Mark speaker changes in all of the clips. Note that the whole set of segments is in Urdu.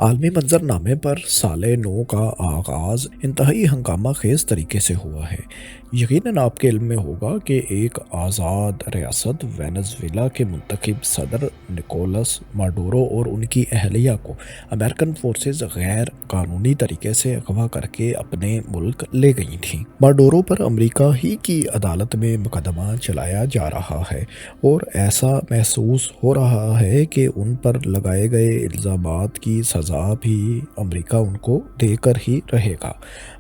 Speaker 1: عالمی منظرنامے پر سال نو کا آغاز انتہائی ہنگامہ خیز طریقے سے ہوا ہے۔ یقیناً آپ کے علم میں ہوگا کہ ایک آزاد ریاست وینزویلا کے منتخب صدر نکولس ماڈورو اور ان کی اہلیہ کو امریکن فورسز غیر قانونی طریقے سے اغوا کر کے اپنے ملک لے گئی تھیں۔ ماڈورو پر امریکہ ہی کی عدالت میں مقدمہ چلایا جا رہا ہے اور ایسا محسوس ہو رہا ہے کہ ان پر لگائے گئے الزامات کی سزا بھی امریکہ ان کو دے کر ہی رہے گا۔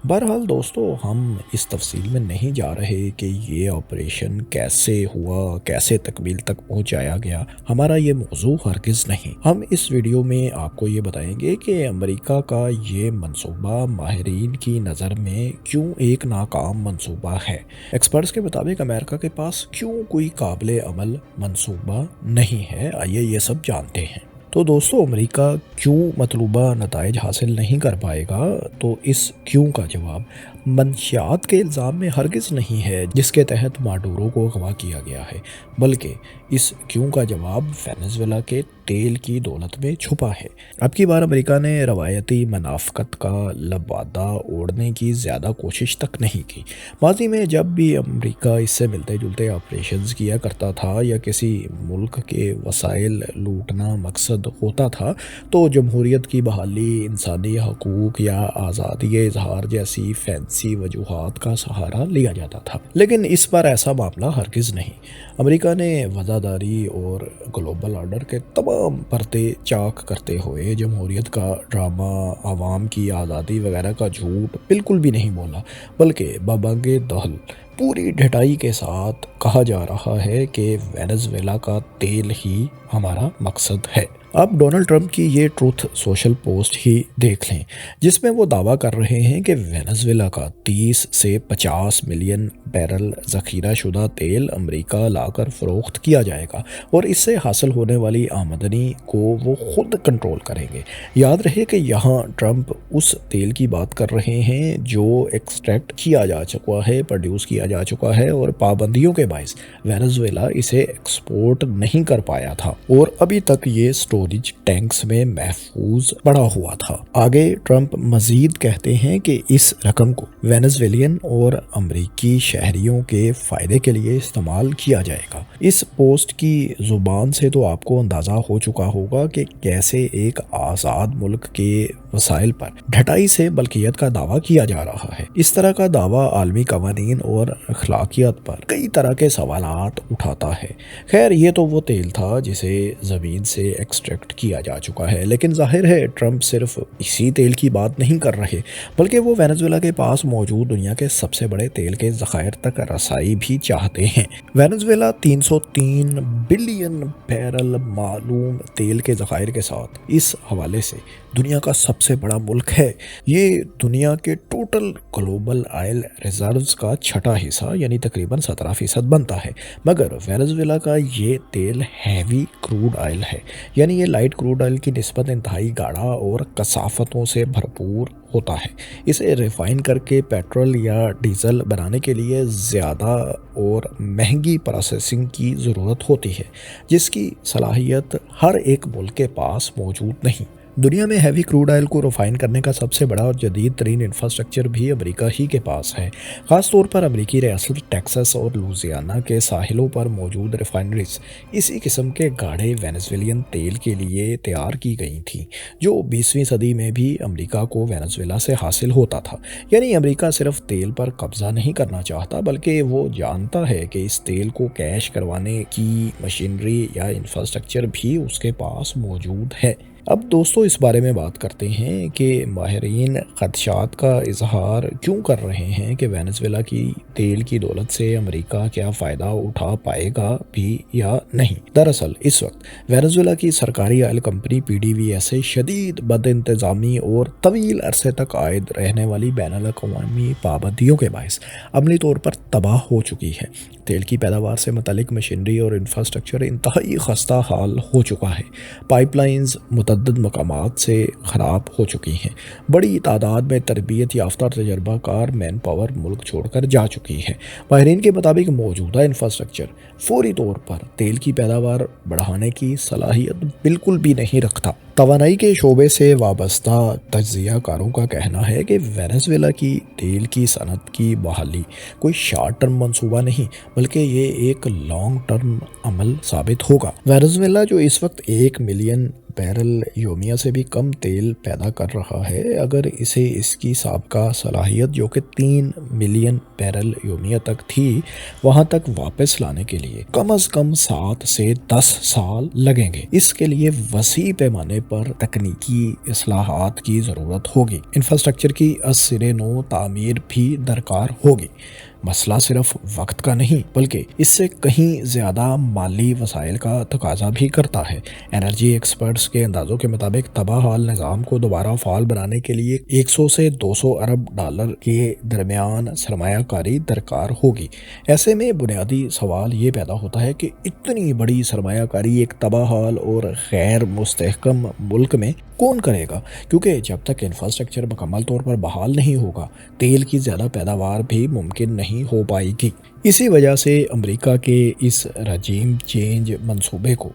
Speaker 1: بہرحال دوستو، ہم اس تفصیل میں نہیں جا رہے کہ یہ آپریشن کیسے ہوا، کیسے تکمیل تک پہنچایا گیا۔ ہمارا یہ موضوع ہرگز نہیں۔ ہم اس ویڈیو میں آپ کو یہ بتائیں گے کہ امریکہ کا یہ منصوبہ ماہرین کی نظر میں کیوں ایک ناکام منصوبہ ہے۔ ایکسپرٹس کے مطابق امریکہ کے پاس کیوں کوئی قابل عمل منصوبہ نہیں ہے، آئیے یہ سب جانتے ہیں۔ تو دوستو، امریکہ کیوں مطلوبہ نتائج حاصل نہیں کر پائے گا؟ تو اس کیوں کا جواب منشیات کے الزام میں ہرگز نہیں ہے جس کے تحت ماڈورو کو اغوا کیا گیا ہے، بلکہ اس کیوں کا جواب وینزویلا کے تیل کی دولت میں چھپا ہے۔ اب کی بار امریکہ نے روایتی منافقت کا لبادہ اوڑھنے کی زیادہ کوشش تک نہیں کی۔ ماضی میں جب بھی امریکہ اس سے ملتے جلتے آپریشنز کیا کرتا تھا یا کسی ملک کے وسائل لوٹنا مقصد ہوتا تھا تو جمہوریت کی بحالی، انسانی حقوق یا آزادی اظہار جیسی فینسی وجوہات کا سہارا لیا جاتا تھا، لیکن اس بار ایسا معاملہ ہرگز نہیں۔ امریکہ نے وفاداری اور گلوبل آرڈر کے تمام پردے چاک کرتے ہوئے جمہوریت کا ڈرامہ، عوام کی آزادی وغیرہ کا جھوٹ بالکل بھی نہیں بولا، بلکہ ببانگ دہل پوری ڈٹائی کے ساتھ کہا جا رہا ہے کہ وینزویلا کا تیل ہی ہمارا مقصد ہے۔ اب ڈونلڈ ٹرمپ کی یہ ٹروتھ سوشل پوسٹ ہی دیکھ لیں، جس میں وہ دعویٰ کر رہے ہیں کہ وینزویلا کا 30 سے 50 ملین بیرل ذخیرہ شدہ تیل امریکہ لا کر فروخت کیا جائے گا اور اس سے حاصل ہونے والی آمدنی کو وہ خود کنٹرول کریں گے۔ یاد رہے کہ یہاں ٹرمپ اس تیل کی بات کر رہے ہیں جو ایکسٹریکٹ کیا جا چکا ہے، پروڈیوس کیا جا چکا ہے اور پابندیوں کے باعث وینزویلا اسے ایکسپورٹ نہیں کر پایا تھا اور ابھی تک یہ اسٹوریج ٹینکس میں محفوظ پڑا ہوا تھا۔ آگے ٹرمپ مزید کہتے ہیں کہ اس رقم کو وینزویلین اور امریکی شہریوں کے فائدے کے لیے استعمال کیا جائے گا۔ اس پوسٹ کی زبان سے تو آپ کو اندازہ ہو چکا ہوگا کہ کیسے ایک آزاد ملک کے وسائل پر ڈھٹائی سے ملکیت کا دعویٰ کیا جا رہا ہے۔ اس طرح کا دعویٰ عالمی قوانین اور اخلاقیات پر کئی طرح کے سوالات اٹھاتا ہے۔ خیر، یہ تو وہ تیل تھا جسے زمین سے ایکسٹریکٹ کیا جا چکا ہے، لیکن ظاہر ہے ٹرمپ صرف اسی تیل کی بات نہیں کر رہے، بلکہ وہ وینزویلا کے پاس موجود دنیا کے سب سے بڑے تیل کے ذخائر تک رسائی بھی چاہتے ہیں۔ وینزویلا 303 بلین بیرل معلوم تیل کے ذخائر کے ساتھ اس حوالے سے دنیا کا سب سے بڑا ملک ہے۔ یہ دنیا کے ٹوٹل گلوبل آئل ریزروز کا چھٹا حصہ یعنی تقریباً 17% بنتا ہے، مگر وینزویلا کا یہ تیل ہیوی کروڈ آئل ہے، یعنی یہ لائٹ کروڈ آئل کی نسبت انتہائی گاڑھا اور کثافتوں سے بھرپور ہوتا ہے۔ اسے ریفائن کر کے پیٹرول یا ڈیزل بنانے کے لیے زیادہ اور مہنگی پروسیسنگ کی ضرورت ہوتی ہے، جس کی صلاحیت ہر ایک ملک کے پاس موجود نہیں۔ دنیا میں ہیوی کروڈ آئل کو ریفائن کرنے کا سب سے بڑا اور جدید ترین انفراسٹرکچر بھی امریکہ ہی کے پاس ہے۔ خاص طور پر امریکی ریاست ٹیکساس اور لوزیانا کے ساحلوں پر موجود ریفائنریز اسی قسم کے گاڑھے وینزویلین تیل کے لیے تیار کی گئی تھیں، جو 20ویں صدی میں بھی امریکہ کو وینزویلا سے حاصل ہوتا تھا۔ یعنی امریکہ صرف تیل پر قبضہ نہیں کرنا چاہتا، بلکہ وہ جانتا ہے کہ اس تیل کو کیش کروانے کی مشینری یا انفراسٹرکچر بھی اس کے پاس موجود ہے۔ اب دوستو، اس بارے میں بات کرتے ہیں کہ ماہرین خدشات کا اظہار کیوں کر رہے ہیں کہ وینزویلا کی تیل کی دولت سے امریکہ کیا فائدہ اٹھا پائے گا بھی یا نہیں۔ دراصل اس وقت وینزویلا کی سرکاری آئل کمپنی PDVSA شدید بد انتظامی اور طویل عرصے تک عائد رہنے والی بین الاقوامی پابندیوں کے باعث عملی طور پر تباہ ہو چکی ہے۔ تیل کی پیداوار سے متعلق مشینری اور انفراسٹرکچر انتہائی خستہ حال ہو چکا ہے۔ پائپ لائنز متعدد مقامات سے خراب ہو چکی ہیں۔ بڑی تعداد میں تربیت یافتہ تجربہ کار مین پاور ملک چھوڑ کر جا چکی ہے۔ ماہرین کے مطابق موجودہ انفراسٹرکچر فوری طور پر تیل کی پیداوار بڑھانے کی صلاحیت بالکل بھی نہیں رکھتا۔ توانائی کے شعبے سے وابستہ تجزیہ کاروں کا کہنا ہے کہ وینزویلا کی تیل کی صنعت کی بحالی کوئی شارٹ ٹرم منصوبہ نہیں بلکہ یہ ایک لانگ ٹرم عمل ثابت ہوگا۔ وینزویلا جو اس وقت 1 ملین بیرل یومیہ سے بھی کم تیل پیدا کر رہا ہے، اگر اسے اس کی سابقہ صلاحیت جو کہ 3 ملین بیرل یومیہ تک تھی وہاں تک واپس لانے کے لیے کم از کم 7 سے 10 سال لگیں گے۔ اس کے لیے وسیع پیمانے پر تکنیکی اصلاحات کی ضرورت ہوگی۔ انفراسٹرکچر کی از سرے نو تعمیر بھی درکار ہوگی۔ مسئلہ صرف وقت کا نہیں بلکہ اس سے کہیں زیادہ مالی وسائل کا تقاضا بھی کرتا ہے۔ انرجی ایکسپرٹس کے اندازوں کے مطابق تباہ حال نظام کو دوبارہ فعال بنانے کے لیے 100 سے 200 ارب ڈالر کے درمیان سرمایہ کاری درکار ہوگی۔ ایسے میں بنیادی سوال یہ پیدا ہوتا ہے کہ اتنی بڑی سرمایہ کاری ایک تباہ حال اور غیر مستحکم ملک میں کون کرے گا، کیونکہ جب تک انفراسٹرکچر مکمل طور پر بحال نہیں ہوگا تیل کی زیادہ پیداوار بھی ممکن نہیں ہو پائے گی۔ اسی وجہ سے امریکہ کے اس رجیم چینج منصوبے کو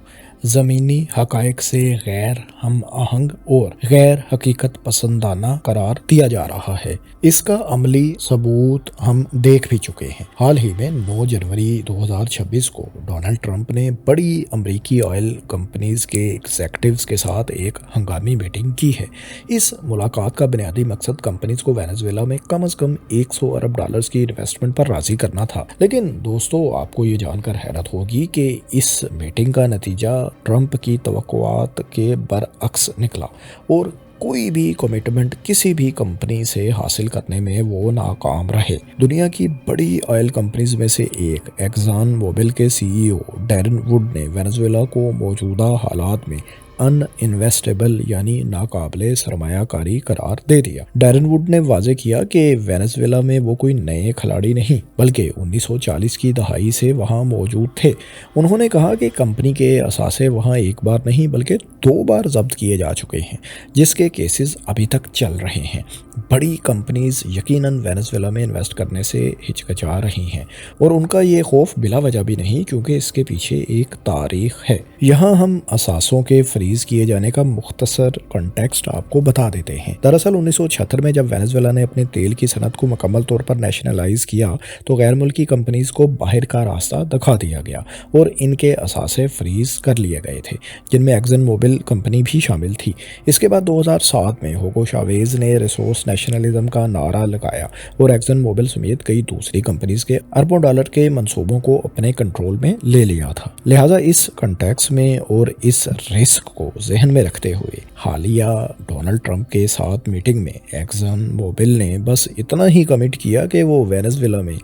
Speaker 1: زمینی حقائق سے غیر ہم آہنگ اور غیر حقیقت پسندانہ قرار دیا جا رہا ہے۔ اس کا عملی ثبوت ہم دیکھ بھی چکے ہیں۔ حال ہی میں 9 جنوری 2026 کو ڈونلڈ ٹرمپ نے بڑی امریکی آئل کمپنیز کے ایگزیکٹوز کے ساتھ ایک ہنگامی میٹنگ کی ہے۔ اس ملاقات کا بنیادی مقصد کمپنیز کو وینزویلا میں کم از کم 100 ارب ڈالرز کی انویسٹمنٹ پر راضی کرنا تھا۔ لیکن دوستو، آپ کو یہ جان کر حیرت ہوگی کہ اس میٹنگ کا نتیجہ ٹرمپ کی توقعات کے برعکس نکلا اور کوئی بھی کمٹمنٹ کسی بھی کمپنی سے حاصل کرنے میں وہ ناکام رہے۔ دنیا کی بڑی آئل کمپنیز میں سے ایک ایکزان موبل کے CEO ڈیرن ووڈ نے وینزویلا کو موجودہ حالات میں ان انویسٹیبل یعنی ناقابل سرمایہ کاری قرار دے دیا۔ ڈیرن ووڈ نے واضح کیا کہ وینزویلا میں وہ کوئی نئے کھلاڑی نہیں بلکہ 1940 کی دہائی سے وہاں موجود تھے۔ انہوں نے کہا کہ کمپنی کے اثاثے وہاں ایک بار نہیں بلکہ 2 بار ضبط کیے جا چکے ہیں، جس کے کیسز ابھی تک چل رہے ہیں۔ بڑی کمپنیز یقیناً وینزویلا میں انویسٹ کرنے سے ہچکچا رہی ہیں اور ان کا یہ خوف بلا وجہ بھی نہیں، کیونکہ اس کے پیچھے ایک تاریخ ہے۔ یہاں ہم اثاثوں کے فریز کیے جانے کا مختصر کنٹیکسٹ آپ کو بتا دیتے ہیں۔ دراصل 1976 میں جب وینزویلا نے اپنے تیل کی صنعت کو مکمل طور پر نیشنلائز کیا تو غیر ملکی کمپنیز کو باہر کا راستہ دکھا دیا گیا اور ان کے اثاثے فریز کر لیے گئے تھے، جن میں ایکزن موبل کمپنی بھی شامل تھی۔ اس کے بعد 2007 میں ہوگو شاویز نے ریسورس نیشنلزم کا نعرہ لگایا اور ایکزن موبل سمیت کئی دوسری کمپنیز کے اربوں ڈالر کے منصوبوں کو اپنے کنٹرول میں لے لیا تھا۔ لہٰذا اس کنٹیکس میں اور اس رسک کو ذہن میں رکھتے ہوئے حالیہ ڈونلڈ ٹرمپ کے ساتھ میٹنگ میں ایکزن موبل نے بس اتنا ہی کمٹ کیا کہ وہ وینزویلا میں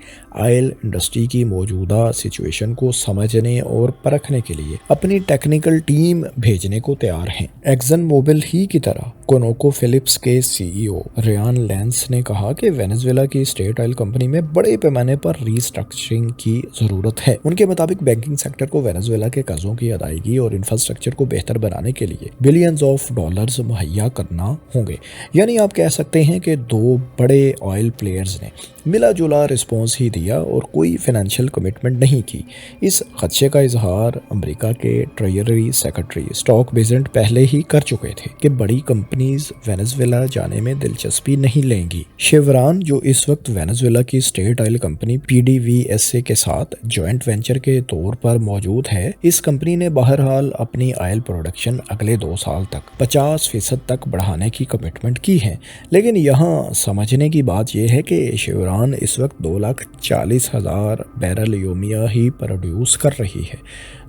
Speaker 1: آئل انڈسٹری کی موجودہ سچویشن کو سمجھنے اور پرکھنے کے لیے اپنی ٹیکنیکل ٹیم بھیجنے کو تیار ہیں۔ ایکزن موبل ہی کی طرح کونوکو فلپس کے CEO ریان لینس نے کہا کہ وینزویلا کی اسٹیٹ آئل کمپنی میں بڑے پیمانے پر ری اسٹرکچرنگ کی ضرورت ہے۔ ان کے مطابق بینکنگ سیکٹر کو وینزویلا کے قرضوں کی ادائیگی اور انفراسٹرکچر کو بہتر بنانے کے لیے بلینز آف ڈالرز مہیا کرنا ہوں گے۔ یعنی آپ کہہ سکتے ہیں کہ 2 بڑے آئل پلیئرز نے ملا جلا رسپانس ہی دیا اور کوئی فائنینشیل کمٹمنٹ نہیں کی۔ اس خدشے کا اظہار امریکہ کے ٹریجری سیکرٹری اسٹاک بیزنٹ پہلے ہی کر چکے تھے کہ بڑی کمپنیز وینزویلا جانے میں دلچسپی نہیں لیں گی۔ شیوران جو اس وقت وینزویلا کی اسٹیٹ آئل کمپنی PDVSA کے ساتھ جوائنٹ وینچر کے طور پر موجود ہے، اس کمپنی نے بہرحال اپنی آئل پروڈکشن اگلے 2 سال تک 50% تک بڑھانے کی کمٹمنٹ کی ہے۔ لیکن یہاں سمجھنے کی بات یہ ہے کہ شیوران اس وقت 2,40,000 بیرل یومیہ ہی پروڈیوس کر رہی ہے۔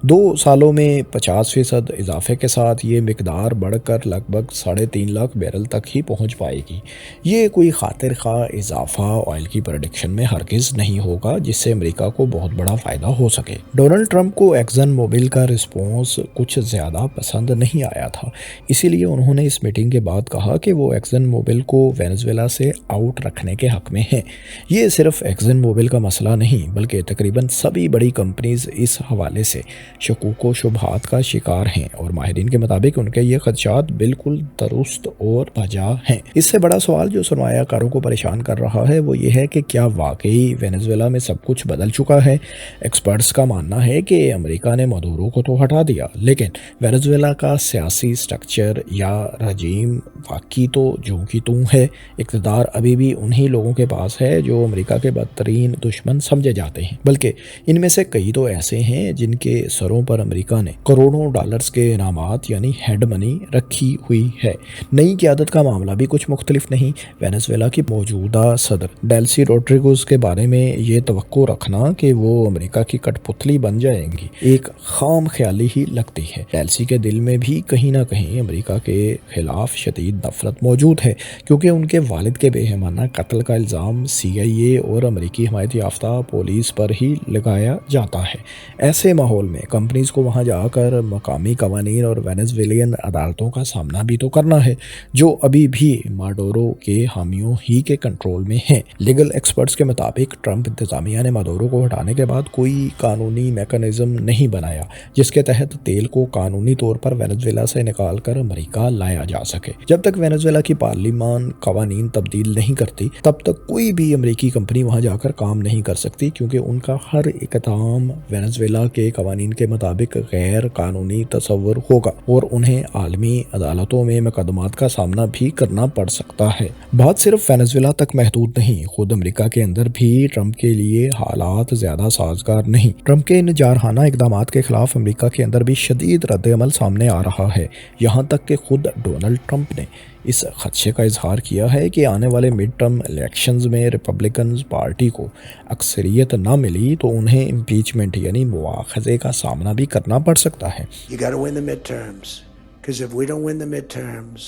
Speaker 1: 2 سالوں میں 50% اضافے کے ساتھ یہ مقدار بڑھ کر لگ بھگ 3.5 لاکھ بیرل تک ہی پہنچ پائے گی۔ یہ کوئی خاطر خواہ اضافہ آئل کی پروڈکشن میں ہرگز نہیں ہوگا جس سے امریکہ کو بہت بڑا فائدہ ہو سکے۔ ڈونلڈ ٹرمپ کو ایکزن موبل کا رسپانس کچھ زیادہ پسند نہیں آیا تھا، اسی لیے انہوں نے اس میٹنگ کے بعد کہا کہ وہ ایکزن موبل کو وینزویلا سے آؤٹ رکھنے کے حق میں ہیں۔ یہ صرف ایکزن موبل کا مسئلہ نہیں بلکہ تقریباً سبھی بڑی کمپنیز اس حوالے سے شکوک و شبہات کا شکار ہیں، اور ماہرین کے مطابق ان کے یہ خدشات بالکل درست اور بجا ہیں۔ اس سے بڑا سوال جو سرمایہ کاروں کو پریشان کر رہا ہے وہ یہ ہے کہ کیا واقعی وینزویلا میں سب کچھ بدل چکا ہے؟ ایکسپرٹس کا ماننا ہے کہ امریکہ نے مادورو کو تو ہٹا دیا، لیکن وینزویلا کا سیاسی سٹرکچر یا رجیم واقعی تو جوں کی توں ہے۔ اقتدار ابھی بھی انہی لوگوں کے پاس ہے جو امریکہ کے بدترین دشمن سمجھے جاتے ہیں، بلکہ ان میں سے کئی تو ایسے ہیں جن کے سروں پر امریکہ نے کروڑوں ڈالرز کے انعامات یعنی ہیڈ منی رکھی ہوئی ہے۔ نئی قیادت کا معاملہ بھی کچھ مختلف نہیں۔ وینزویلا کی موجودہ صدر ڈیلسی روڈریگوز کے بارے میں یہ توقع رکھنا کہ وہ امریکہ کی کٹ پتلی بن جائیں گی ایک خام خیالی ہی لگتی ہے۔ ڈیلسی کے دل میں بھی کہیں نہ کہیں امریکہ کے خلاف شدید نفرت موجود ہے، کیونکہ ان کے والد کے بے احمانہ قتل کا الزام CIA اور امریکی حمایت یافتہ پولیس پر ہی لگایا جاتا ہے۔ ایسے ماحول میں کمپنیز کو وہاں جا کر مقامی قوانین اور وینزویلین عدالتوں کا سامنا بھی تو کرنا ہے، جو ابھی بھی مادورو کے حامیوں ہی کے کنٹرول میں ہیں۔ لیگل ایکسپرٹس کے مطابق ٹرمپ انتظامیہ نے مادورو کو ہٹانے کے بعد کوئی قانونی میکانزم نہیں بنایا جس کے تحت تیل کو قانونی طور پر وینزویلا سے نکال کر امریکہ لایا جا سکے۔ جب تک وینزویلا کی پارلیمان قوانین تبدیل نہیں کرتی تب تک کوئی بھی امریکی کمپنی وہاں جا کر کام نہیں کر سکتی، کیونکہ ان کا ہر اقدام وینزویلا کے قوانین کے مطابق غیر قانونی تصور ہوگا اور انہیں عالمی عدالتوں میں مقدمات کا سامنا بھی کرنا پڑ سکتا ہے۔ بات صرف وینزویلا تک محدود نہیں، خود امریکہ کے اندر بھی ٹرمپ کے لیے حالات زیادہ سازگار نہیں۔ ٹرمپ کے ان جارحانہ اقدامات کے خلاف امریکہ کے اندر بھی شدید رد عمل سامنے آ رہا ہے، یہاں تک کہ خود ڈونلڈ ٹرمپ نے اس خدشے کا اظہار کیا ہے کہ آنے والے مڈ ٹرم الیکشنز میں ریپبلکنز پارٹی کو اکثریت نہ ملی تو انہیں امپیچمنٹ یعنی مواخذے کا سامنا بھی کرنا پڑ سکتا ہے۔
Speaker 2: You got to win the midterms, because if we don't win the midterms,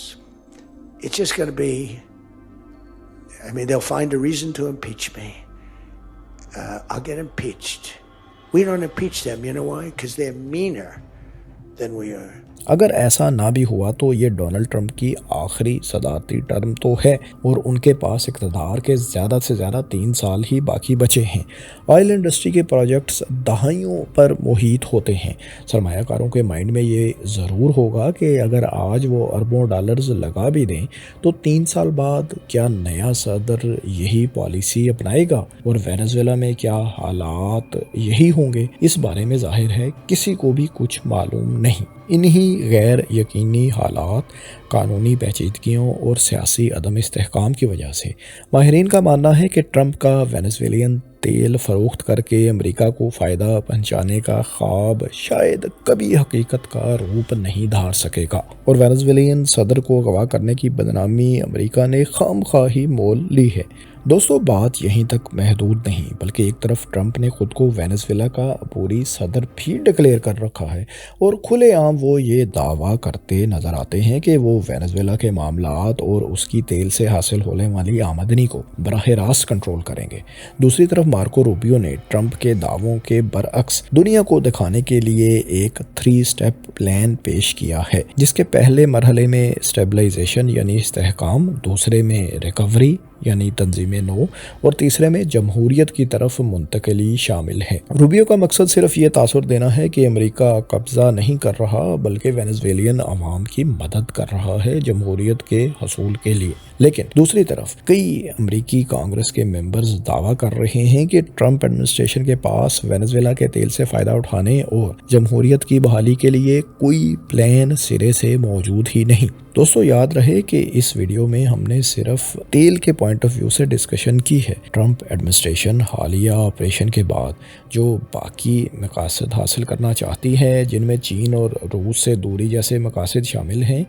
Speaker 2: it's just going to be, they'll find a reason to impeach me. I'll get impeached. We don't impeach them, you know why? Because they're meaner than we are.
Speaker 1: اگر ایسا نہ بھی ہوا تو یہ ڈونلڈ ٹرمپ کی آخری صدارتی ٹرم تو ہے اور ان کے پاس اقتدار کے زیادہ سے زیادہ 3 سال ہی باقی بچے ہیں۔ آئل انڈسٹری کے پروجیکٹس دہائیوں پر محیط ہوتے ہیں۔ سرمایہ کاروں کے مائنڈ میں یہ ضرور ہوگا کہ اگر آج وہ اربوں ڈالرز لگا بھی دیں تو 3 سال بعد کیا نیا صدر یہی پالیسی اپنائے گا اور وینزویلا میں کیا حالات یہی ہوں گے؟ اس بارے میں ظاہر ہے کسی کو بھی کچھ معلوم نہیں۔ انہی غیر یقینی حالات، قانونی پیچیدگیوں اور سیاسی عدم استحکام کی وجہ سے ماہرین کا ماننا ہے کہ ٹرمپ کا وینزویلین تیل فروخت کر کے امریکہ کو فائدہ پہنچانے کا خواب شاید کبھی حقیقت کا روپ نہیں دھار سکے گا، اور وینزویلین صدر کو اغوا کرنے کی بدنامی امریکہ نے خام خواہی مول لی ہے۔ دوستو، بات یہیں تک محدود نہیں، بلکہ ایک طرف ٹرمپ نے خود کو وینزویلا کا عبوری صدر بھی ڈکلیئر کر رکھا ہے اور کھلے عام وہ یہ دعویٰ کرتے نظر آتے ہیں کہ وہ وینزویلا کے معاملات اور اس کی تیل سے حاصل ہونے والی آمدنی کو براہ راست کنٹرول کریں گے۔ دوسری طرف مارکو روبیو نے ٹرمپ کے دعووں کے برعکس دنیا کو دکھانے کے لیے ایک 3 اسٹیپ پلان پیش کیا ہے، جس کے پہلے مرحلے میں اسٹیبلائزیشن یعنی استحکام، دوسرے میں ریکوری یعنی تنظیم نو اور تیسرے میں جمہوریت کی طرف منتقلی شامل ہے۔ روبیو کا مقصد صرف یہ تاثر دینا ہے کہ امریکہ قبضہ نہیں کر رہا بلکہ وینزویلین عوام کی مدد کر رہا ہے جمہوریت کے حصول کے لیے۔ لیکن دوسری طرف کئی امریکی کانگریس کے ممبرز دعویٰ کر رہے ہیں کہ ٹرمپ ایڈمنسٹریشن کے پاس وینزویلا کے تیل سے فائدہ اٹھانے اور جمہوریت کی بحالی کے لیے کوئی پلان سرے سے موجود ہی نہیں۔ دوستو، یاد رہے کہ اس ویڈیو میں ہم نے صرف تیل کے پوائنٹ آف ویو سے ڈسکشن کی ہے۔ ٹرمپ ایڈمنسٹریشن حالیہ آپریشن کے بعد جو باقی مقاصد حاصل کرنا چاہتی ہے، جن میں چین اور روس سے دوری جیسے مقاصد شامل ہیں،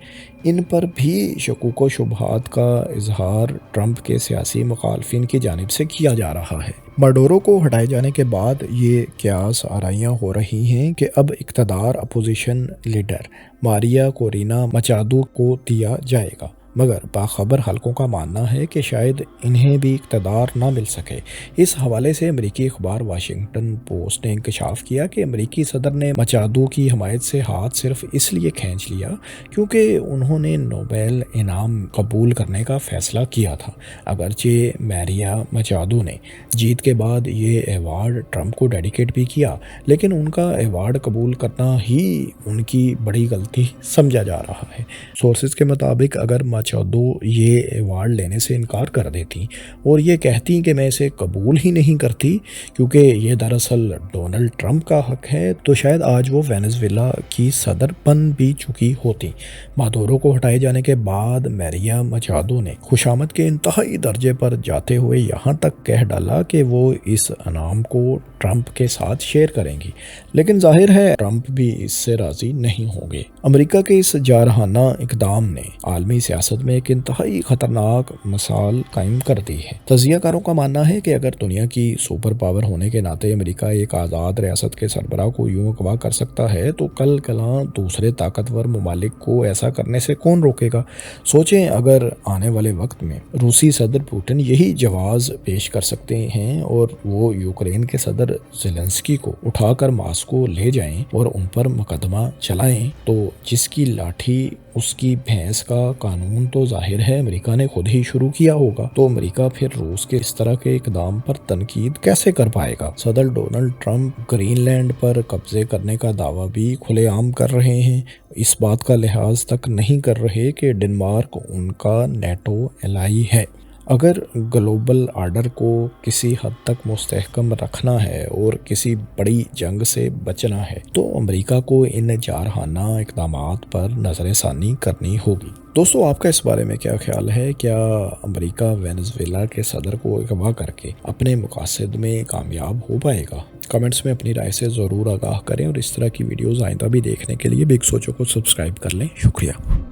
Speaker 1: ان پر بھی شکوک و شبہات کا اظہار ٹرمپ کے سیاسی مخالفین کی جانب سے کیا جا رہا ہے۔ مادورو کو ہٹائے جانے کے بعد یہ قیاس آرائیاں ہو رہی ہیں کہ اب اقتدار اپوزیشن لیڈر ماریا کورینا مچادو کو دیا جائے گا۔ مگر باخبر حلقوں کا ماننا ہے کہ شاید انہیں بھی اقتدار نہ مل سکے۔ اس حوالے سے امریکی اخبار واشنگٹن پوسٹ نے انکشاف کیا کہ امریکی صدر نے مچادو کی حمایت سے ہاتھ صرف اس لیے کھینچ لیا کیونکہ انہوں نے نوبیل انعام قبول کرنے کا فیصلہ کیا تھا۔ اگرچہ میریا مچادو نے جیت کے بعد یہ ایوارڈ ٹرمپ کو ڈیڈیکیٹ بھی کیا، لیکن ان کا ایوارڈ قبول کرنا ہی ان کی بڑی غلطی سمجھا جا رہا ہے۔ سورسز کے مطابق اگر مچادو یہ ایوارڈ لینے سے انکار کر دیتی اور یہ کہتی کہ میں اسے قبول ہی نہیں کرتی کیونکہ یہ دراصل ڈونلڈ ٹرمپ کا حق ہے، تو شاید آج وہ وینزویلا کی صدر بن بھی چکی ہوتی۔ مادورو کو ہٹائے جانے کے بعد میریا مچادو نے خوشامد کے انتہائی درجے پر جاتے ہوئے یہاں تک کہہ ڈالا کہ وہ اس انعام کو ٹرمپ کے ساتھ شیئر کریں گی، لیکن ظاہر ہے ٹرمپ بھی اس سے راضی نہیں ہوں گے۔ امریکہ کے اس جارحانہ اقدام نے عالمی سیاست میں ایک انتہائی خطرناک مثال قائم کر دی ہے۔ تجزیہ کاروں کا ماننا ہے کہ اگر دنیا کی سپر پاور ہونے کے ناطے امریکہ ایک آزاد ریاست کے سربراہ کو یوں اغوا کر سکتا ہے تو کل کلاں دوسرے طاقتور ممالک کو ایسا کرنے سے کون روکے گا؟ سوچیں اگر آنے والے وقت میں روسی صدر پوٹن یہی جواز پیش کر سکتے ہیں اور وہ یوکرین کے صدر زیلنسکی کو اٹھا کر ماسکو لے جائیں اور ان پر مقدمہ چلائیں تو جس کی لاٹھی اس کی بھینس کا قانون تو ظاہر ہے امریکہ نے خود ہی شروع کیا ہوگا، تو امریکہ پھر روس کے اس طرح کے اقدام پر تنقید کیسے کر پائے گا؟ صدر ڈونلڈ ٹرمپ گرین لینڈ پر قبضے کرنے کا دعویٰ بھی کھلے عام کر رہے ہیں، اس بات کا لحاظ تک نہیں کر رہے کہ ڈنمارک ان کا نیٹو الائی ہے۔ اگر گلوبل آرڈر کو کسی حد تک مستحکم رکھنا ہے اور کسی بڑی جنگ سے بچنا ہے تو امریکہ کو ان جارحانہ اقدامات پر نظر ثانی کرنی ہوگی۔ دوستو، آپ کا اس بارے میں کیا خیال ہے؟ کیا امریکہ وینزویلا کے صدر کو اغوا کر کے اپنے مقاصد میں کامیاب ہو پائے گا؟ کمنٹس میں اپنی رائے سے ضرور آگاہ کریں اور اس طرح کی ویڈیوز آئندہ بھی دیکھنے کے لیے بگ سوچو کو سبسکرائب کر لیں۔ شکریہ۔